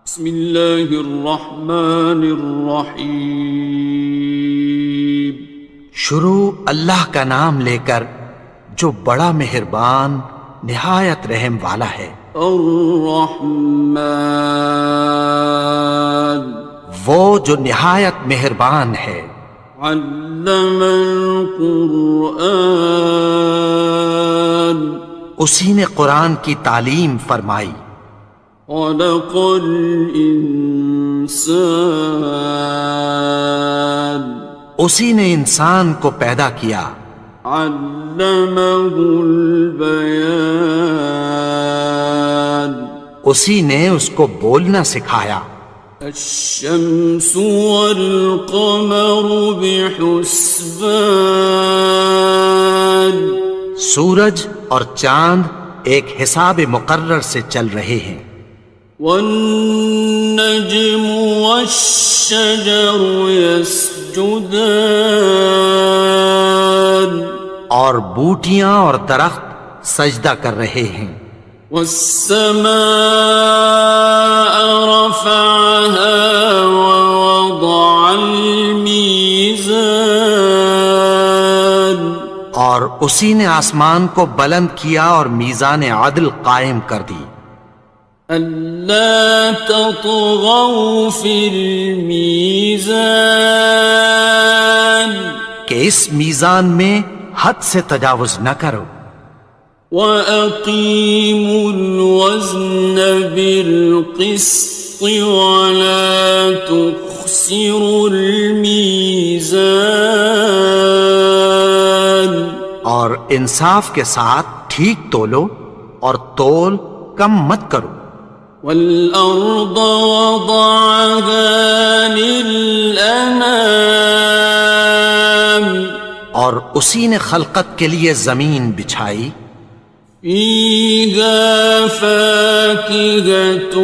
بسم اللہ الرحمن الرحیم۔ شروع اللہ کا نام لے کر جو بڑا مہربان نہایت رحم والا ہے۔ الرحمن، وہ جو نہایت مہربان ہے۔ علم القرآن، اسی نے قرآن کی تعلیم فرمائی۔ خلق الانسان، اسی نے انسان کو پیدا کیا۔ علمہ البیان، اسی نے اس کو بولنا سکھایا۔ الشمس والقمر بحسبان، سورج اور چاند ایک حساب مقرر سے چل رہے ہیں۔ والنجم والشجر يسجدان، اور بوٹیاں اور درخت سجدہ کر رہے ہیں۔ والسماء رفعها ووضع الميزان، اور اسی نے آسمان کو بلند کیا اور میزان عدل قائم کر دی۔ ألا تطغوا في الميزان، کہ اس میزان میں حد سے تجاوز نہ کرو۔ وأقيموا الوزن بالقسط ولا تخسروا الميزان، اور انصاف کے ساتھ ٹھیک تولو اور تول کم مت کرو۔ والأرض وضعها للأنام، اور اسی نے خلقت کے لیے زمین بچھائی۔ فيها فاكهة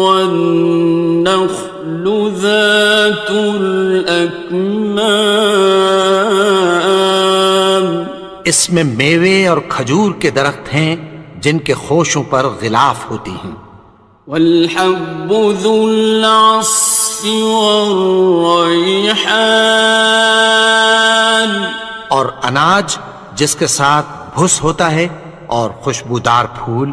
والنخل ذات الأكمام، اس میں میوے اور کھجور کے درخت ہیں جن کے خوشوں پر غلاف ہوتی ہیں۔ والحب ذو العصف والريحان، اور اناج جس کے ساتھ بھس ہوتا ہے اور خوشبودار پھول۔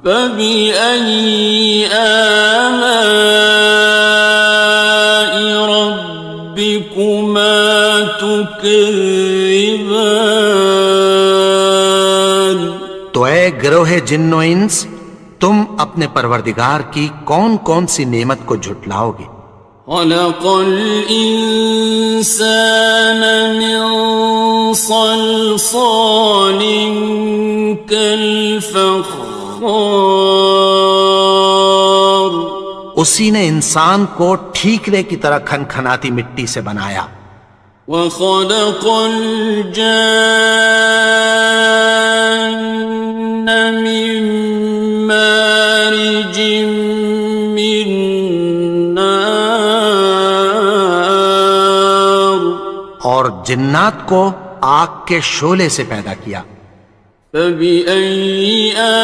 فبأي آلاء ربكما تكذبان، تو اے گروہ جن و انس، تم اپنے پروردگار کی کون کون سی نعمت کو جھٹلاؤ گے؟ خلق الإنسان من صلصال كالفخار، اسی نے انسان کو ٹھیکرے کی طرح کھنکھناتی مٹی سے بنایا۔ وخلق الجان من مارج من نار، اور جنات کو آگ کے شعلے سے پیدا کیا۔ فبأي آلاء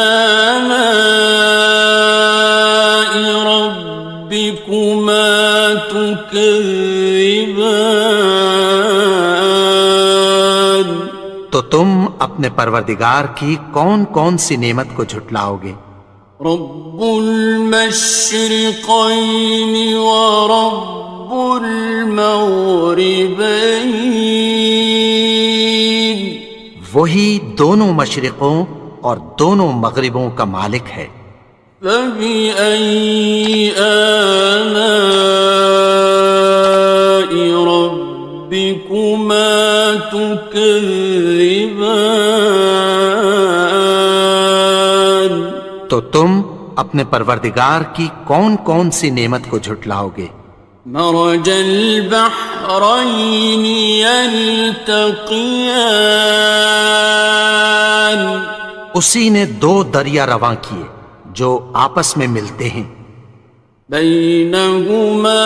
ربكما تكذبان، تو تم اپنے پروردگار کی کون کون سی نعمت کو جھٹلاؤ گے؟ رب المشرقين ورب المغربين، وہی دونوں مشرقوں اور دونوں مغربوں کا مالک ہے۔ فبأي آلاء ربكما تكذبان، تو تم اپنے پروردگار کی کون کون سی نعمت کو جھٹلاؤ گے؟ مرج البحرين يلتقيان، اسی نے دو دریا رواں کیے جو آپس میں ملتے ہیں۔ بينهما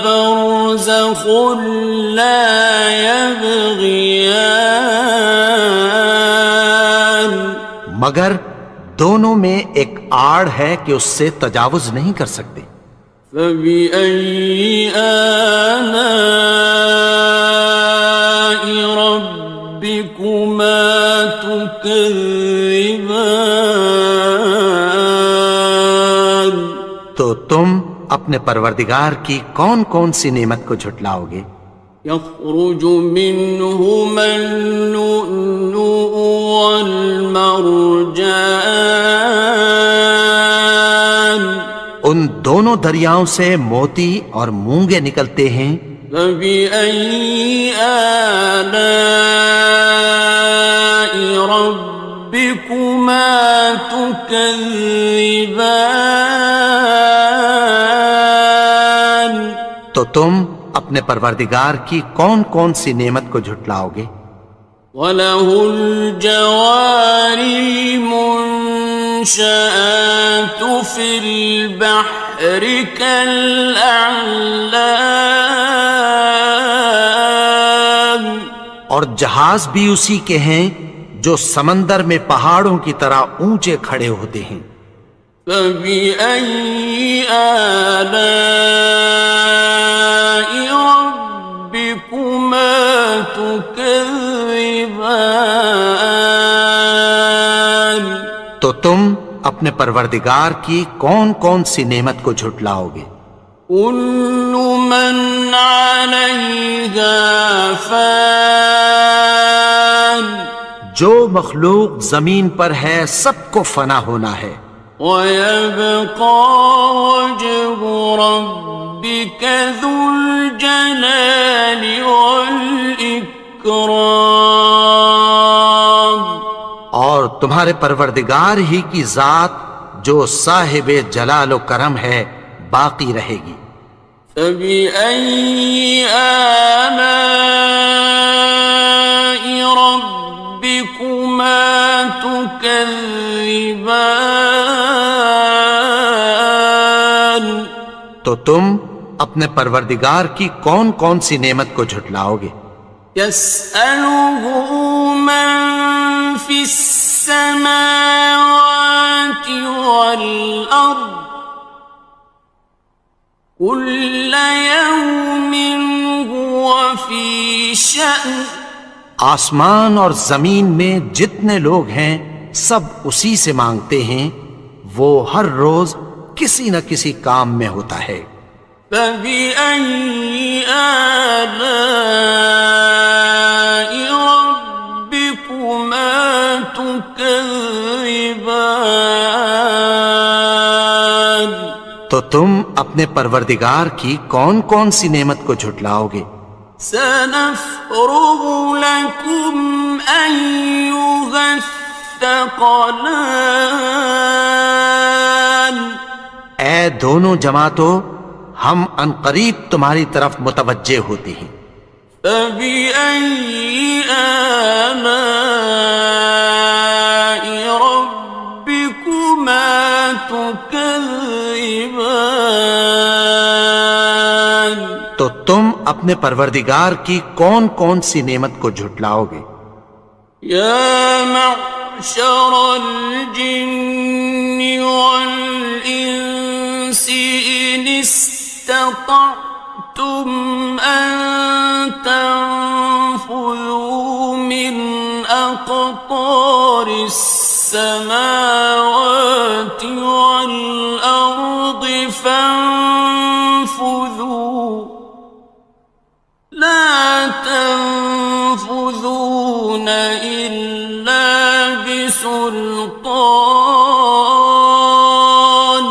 برزخ لا يبغيان، مگر دونوں میں ایک آڑ ہے کہ اس سے تجاوز نہیں کر سکتے۔ فبأي آلاء ربكما تكذبان؟ تو تم اپنے پروردگار کی کون کون سی نعمت کو جھٹلاؤ گے؟ يخرج منهما اللؤلؤ والمرجان، ان دونوں دریاؤں سے موتی اور مونگے نکلتے ہیں۔ فبأي آلاء ربكما تكذبان؟ تو تم اپنے پروردگار کی کون کون سی نعمت کو جھٹلاؤ گے؟ وَلَهُ الْجَوَارِ الْمُنشَآتُ فِي الْبَحْرِ كَالْأَعْلَامِ، اور جہاز بھی اسی کے ہیں جو سمندر میں پہاڑوں کی طرح اونچے کھڑے ہوتے ہیں۔ فَبِأَيِّ آلَاءِ رَبِّكُمَا تُكَذِّبَانِ؟ تو تم اپنے پروردگار کی کون کون سی نعمت کو جھٹلاؤ گے؟ كُلُّ مَنْ عَلَيْهَا فَانٍ، جو مخلوق زمین پر ہے سب کو فنا ہونا ہے۔ وَيَبْقَى وَجْهُ رَبِّكَ ذُو الْجَلَالِ وَالْإِكْرَامِ، اور تمہارے پروردگار ہی کی ذات جو صاحب جلال و کرم ہے باقی رہے گی۔ فَبِأَيِّ آلَاءِ رَبِّكُمَا تُكَذِّبَانِ؟ تو تم اپنے پروردگار کی کون کون سی نعمت کو جھٹلاؤ گے؟ يَسْأَلُهُ مَن فِي السَّمَاوَاتِ وَالْأَرْضِ كُلَّ يَوْمٍ هُوَ فِي شَأْنٍ، آسمان اور زمین میں جتنے لوگ ہیں سب اسی سے مانگتے ہیں، وہ ہر روز کسی نہ کسی کام میں ہوتا ہے۔ فَبِأَيِّ آلَاءِ رَبِّكُمَا تُكَذِّبَانِ؟ تو تم اپنے پروردگار کی کون کون سی نعمت کو جھٹلاؤ گے؟ سَنَفْرُغُ لَكُمْ أَيُّهَ الثَّقَلَانِ، اے دونوں جماعتوں، ہم عنقریب تمہاری طرف متوجہ ہوتے ہیں۔ فَبِأَيِّ آلَاءِ رَبِّكُمَا تُكَذِّبَانِ؟ تو تم اپنے پروردگار کی کون کون سی نعمت کو جھٹلاؤ گے؟ يَا مَعْشَرَ الْجِنِّ وَالْإِنسِ إِنِ اسْتَطَعْتُمْ أَن تَنفُذُوا مِنْ أَقْطَارِ السَّمَاوَاتِ وَالْأَرْضِ فَانفُذُوا لَا تَنفُذُونَ إِلَّا بِسُلْطَانٍ۔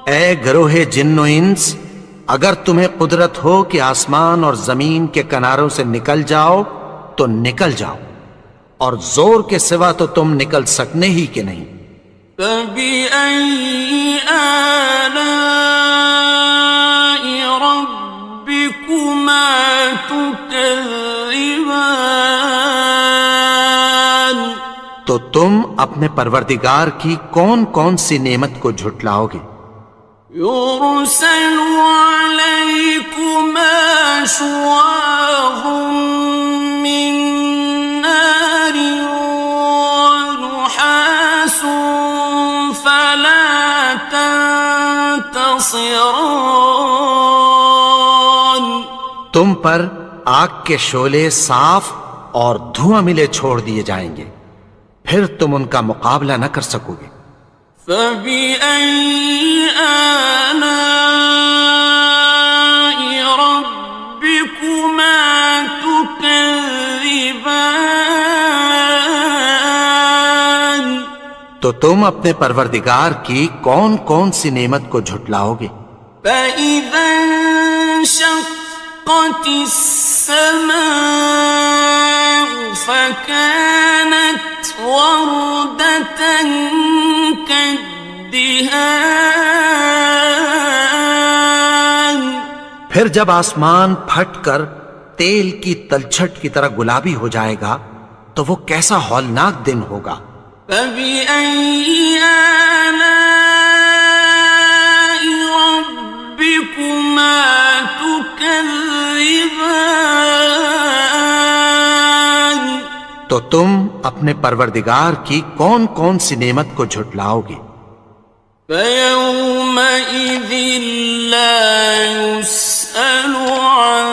اے گروہ جن و انس، اگر تمہیں قدرت ہو کہ آسمان اور زمین کے کناروں سے نکل جاؤ تو نکل جاؤ، اور زور کے سوا تو تم نکل سکنے ہی کہ نہیں۔ فَبِأَيِّ آلَاءِ رَبِّكُمَا تُكَذِّبَانِ؟ تو تم اپنے پروردگار کی کون کون سی نعمت کو جھٹلاؤ گے؟ يُرْسَلُ عَلَيْكُمَا شُوَاظٌ مِّن نَّارٍ وَنُحَاسٌ فَلَا خاصران. تم پر آگ کے شعلے صاف اور دھواں ملے چھوڑ دیے جائیں گے، پھر تم ان کا مقابلہ نہ کر سکو گے۔ فَبِأَيِّ آلَاءِ رَبِّكُمَا تُكَذِّبَانِ؟ تو تم اپنے پروردگار کی کون کون سی نعمت کو جھٹلاؤ گے؟ فَإِذَا انشَقَّتِ السَّمَاءُ فَكَانَتْ وَرْدَةً كَالدِّهَانِ. پھر جب آسمان پھٹ کر تیل کی تلچھٹ کی طرح گلابی ہو جائے گا تو وہ کیسا ہولناک دن ہوگا۔ فَبِأَيِّ آلَاءِ رَبِّكُمَا تُكَذِّبَانِ؟ تو تم اپنے پروردگار کی کون کون سی نعمت کو جھٹلاؤ گے؟ فَيَوْمَئِذٍ لَا يُسْأَلُ عَنْ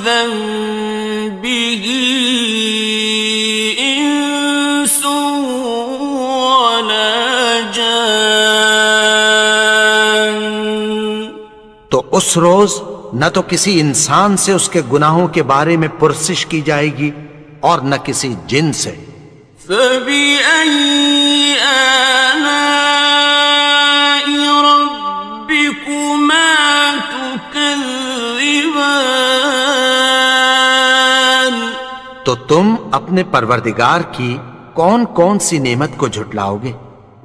ذَنبِهِ إِنسٌ وَلَا جَانٌ. تو اس روز نہ تو کسی انسان سے اس کے گناہوں کے بارے میں پرسش کی جائے گی اور نہ کسی جن سے۔ فَبِأَيِّ آلَاءِ رَبِّكُمَا تُكَذِّبَانِ؟ تو تم اپنے پروردگار کی کون کون سی نعمت کو جھٹلاؤ گے؟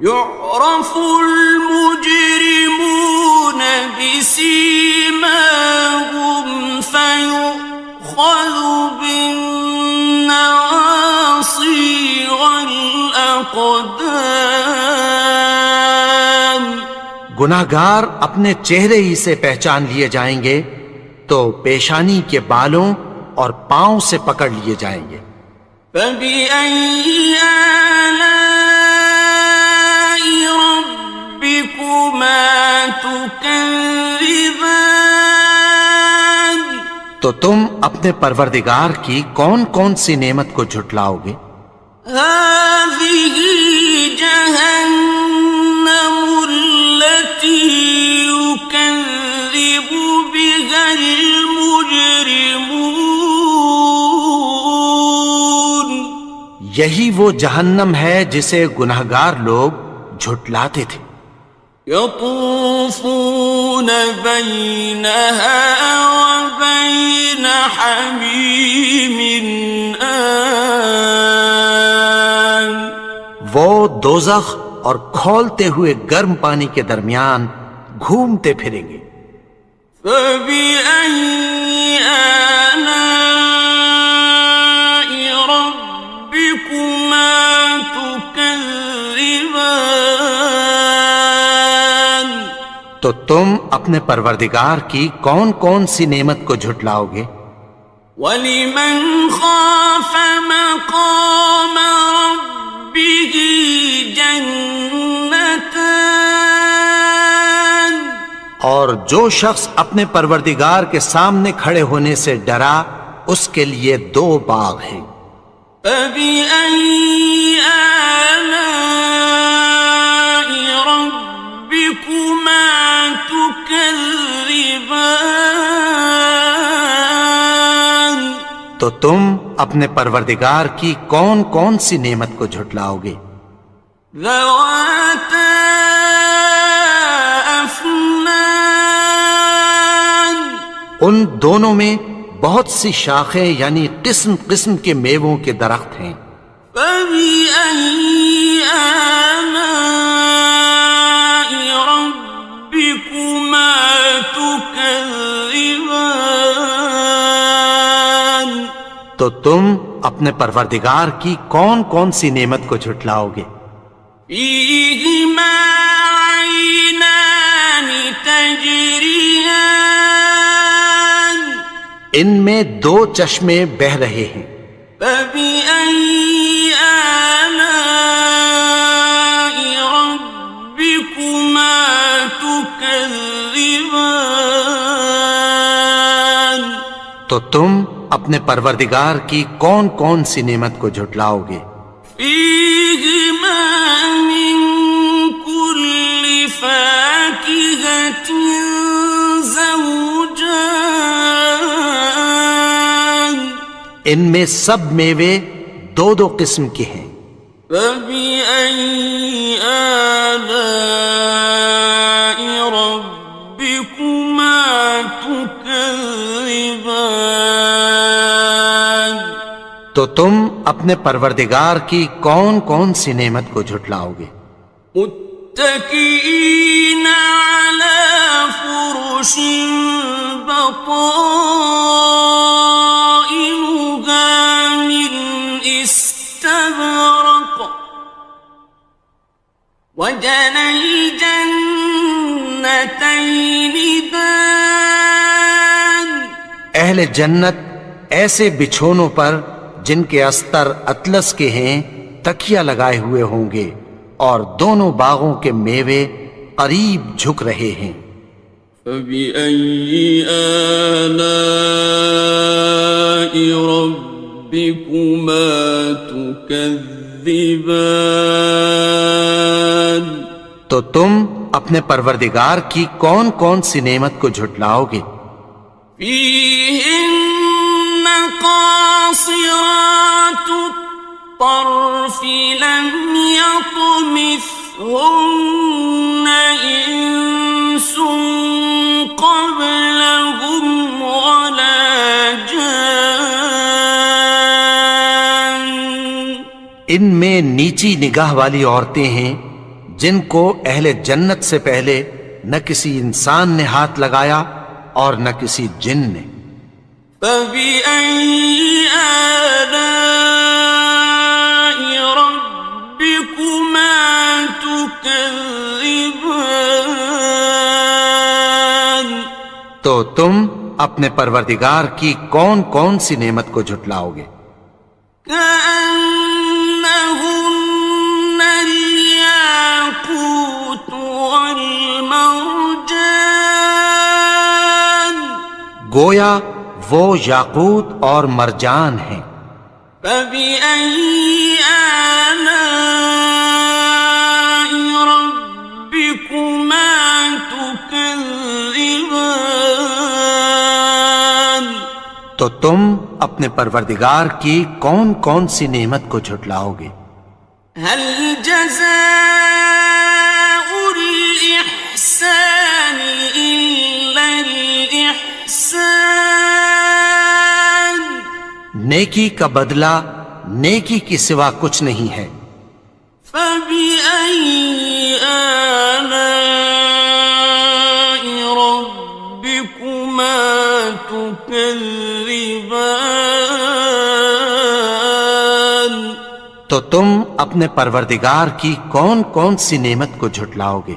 يُعْرَفُ الْمُجْرِمُونَ بِسِيمَاهُمْ فَيُؤْخَذُ بِالنَّوَاصِي وَالْأَقْدَامِ. گناہگار اپنے چہرے ہی سے پہچان لیے جائیں گے تو پیشانی کے بالوں اور پاؤں سے پکڑ لیے جائیں گے۔ فَبِأَيِّ آلَاءِ رَبِّكُمَا تُكَذِّبَانِ؟ تو تم اپنے پروردگار کی کون کون سی نعمت کو جھٹلاؤ گے؟ هَٰذِهِ جَهَنَّمُ الَّتِي يُكَذِّبُ بِهَا الْمُجْرِمُونَ. یہی وہ جہنم ہے جسے گناہگار لوگ جھٹلاتے تھے۔ يَطُوفُونَ بَيْنَهَا وَبَيْنَ حَمِيمٍ آنٍ. وہ دوزخ اور کھولتے ہوئے گرم پانی کے درمیان گھومتے پھریں گے۔ فَبِأَيِّ آلَاءِ رَبِّكُمَا تُكَذِّبَانِ؟ تو تم اپنے پروردگار کی کون کون سی نعمت کو جھٹلاؤ گے؟ وَلِمَنْ خَافَ مَقَامَ رَبِّهِ جَنَّتَانِ. اور جو شخص اپنے پروردگار کے سامنے کھڑے ہونے سے ڈرا اس کے لیے 2 باغ ہیں۔ فَبِأَيِّ آلَاءِ رَبِّكُمَا تُكَذِّبَانِ؟ تو تم اپنے پروردگار کی کون کون سی نعمت کو جھٹلاؤ گے؟ ذَوَاتَا أَفْنَانٍ. ان دونوں میں بہت سی شاخیں یعنی قسم قسم کے میووں کے درخت ہیں۔ فَبِأَيِّ آلَاءِ رَبِّكُمَا تُكَذِّبَانِ؟ تو تم اپنے پروردگار کی کون کون سی نعمت کو جھٹلاؤ گے؟ فِيهِمَا عَيْنَانِ تَجْرِيَانِ. ان میں 2 چشمے بہہ رہے ہیں۔ فَبِأَيِّ آلَاءِ رَبِّكُمَا تُكَذِّبَانِ؟ تو تم اپنے پروردگار کی کون کون سی نعمت کو جھٹلاؤ گے؟ فيهما من كل فاكهة زوجان ان میں سب میوے دو دو قسم کے ہیں۔ فبأي آلاء ربكما تكذبان تو تم اپنے پروردگار کی کون کون سی نعمت کو جھٹلاؤ گے؟ متكئين على فرش بطائنها من استبرق وجنى الجنتين دان اہل جنت ایسے بچھونوں پر جن کے استر اطلس کے ہیں تکیہ لگائے ہوئے ہوں گے، اور دونوں باغوں کے میوے قریب جھک رہے ہیں۔ فبأي آلاء ربكما تكذبان تو تم اپنے پروردگار کی کون کون سی نعمت کو جھٹلاؤ گے؟ فيهن قاصرات الطرف لم يطمثهن إنس قبلهم ولا جان ان میں نیچی نگاہ والی عورتیں ہیں جن کو اہل جنت سے پہلے نہ کسی انسان نے ہاتھ لگایا اور نہ کسی جن نے۔ فبأي آلاء ربكما تكذبان تو تم اپنے پروردگار کی کون کون سی نعمت کو جھٹلاؤ گے؟ كأنهن الياقوت والمرجان گویا وہ یاقوت اور مرجان ہیں۔ فبأي آلاء ربكما تكذبان تو تم اپنے پروردگار کی کون کون سی نعمت کو جھٹلاؤ گے؟ هل جزاء الإحسان إلا الإحسان نیکی کا بدلہ نیکی کی سوا کچھ نہیں ہے۔ فبأي آلاء ربكما تكذبان تو تم اپنے پروردگار کی کون کون سی نعمت کو جھٹلاؤ گے؟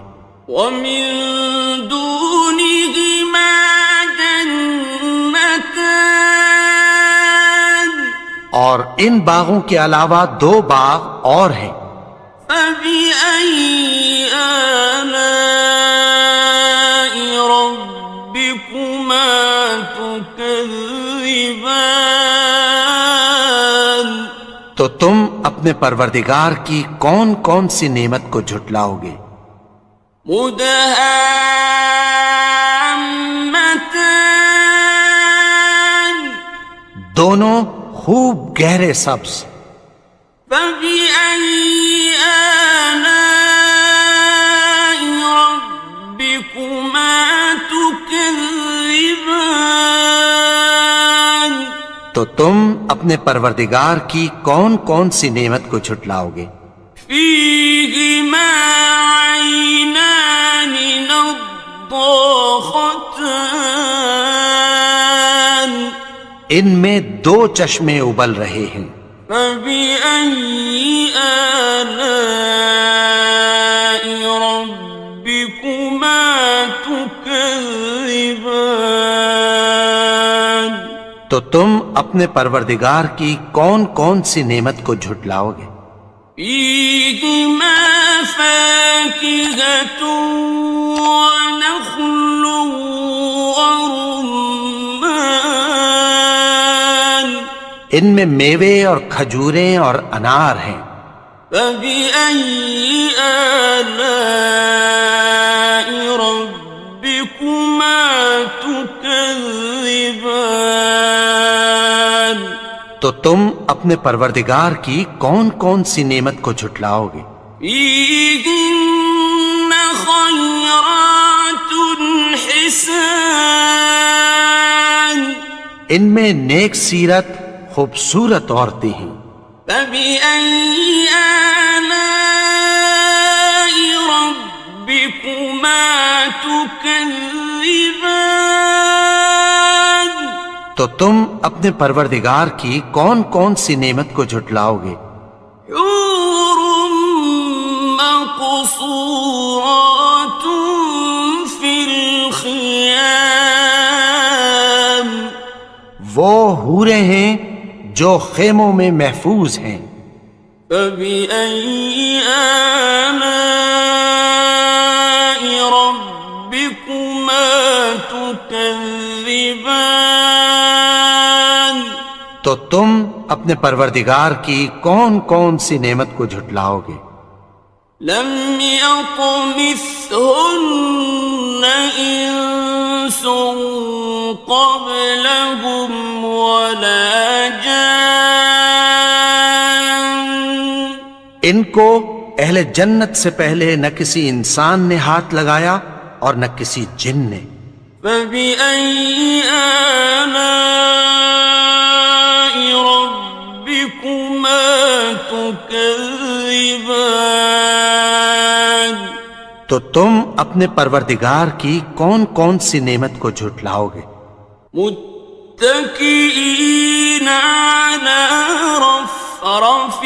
ومن دونهما جنتان اور ان باغوں کے علاوہ دو باغ اور ہیں۔ فبأي آلاء ربكما تكذبان تو تم اپنے پروردگار کی کون کون سی نعمت کو جھٹلاؤ گے؟ مدهامتان دونوں خوب گہرے سبز۔ فبأي آلاء ربكما تكذبان تو تم اپنے پروردگار کی کون کون سی نعمت کو جھٹلاؤ گے؟ فيهما عينان نضاختان ان میں دو چشمے ابل رہے ہیں۔ فبأي آلاء ربكما تكذبان تو تم اپنے پروردگار کی کون کون سی نعمت کو جھٹلاؤ گے؟ فيهما فاكهة ونخل ورمان ان میں میوے اور کھجوریں اور انار ہیں۔ فبأي آلاء ربكما تكذبان؟ تو تم اپنے پروردگار کی کون کون سی نعمت کو جھٹلاؤ گے؟ فيهن خيرات حسان، ان میں نیک سیرت خوبصورت عورتیں ہیں۔ فبأي آلاء ربكما تكذبان؟ تو تم اپنے پروردگار کی کون کون سی نعمت کو جھٹلاؤ گے؟ حور مقصورات في الخيام، وہ حوریں ہیں جو خیموں میں محفوظ ہیں۔ فبأي آلاء ربكما تكذبان؟ تو تم اپنے پروردگار کی کون کون سی نعمت کو جھٹلاؤ گے؟ لم يطمثهن إنس قبلهم ولا جان، ان کو اہل جنت سے پہلے نہ کسی انسان نے ہاتھ لگایا اور نہ کسی جن نے۔ فبأي آلاء ربكما تكذبان؟ تو تم اپنے پروردگار کی کون کون سی نعمت کو جھٹلاؤ گے؟ متكئين على رفرف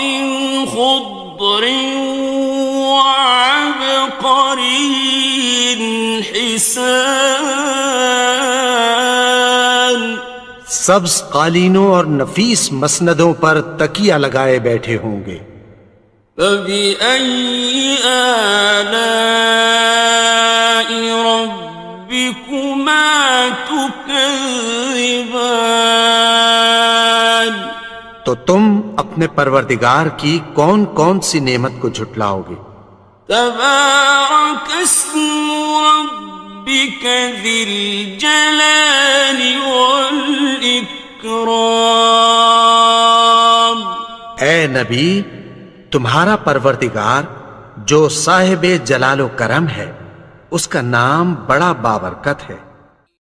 خضر وعبقري حسان، سبز قالینوں اور نفیس مسندوں پر تکیہ لگائے بیٹھے ہوں گے۔ فبأي آلاء ربكما تكذبان؟ تو تم اپنے پروردگار کی کون کون سی نعمت کو جھٹلاؤ گے؟ تبارك اسم ربك ذي الجلال والإكرام۔ اے نبی، تمہارا پروردگار جو صاحب جلال و کرم ہے، اس کا نام بڑا بابرکت ہے۔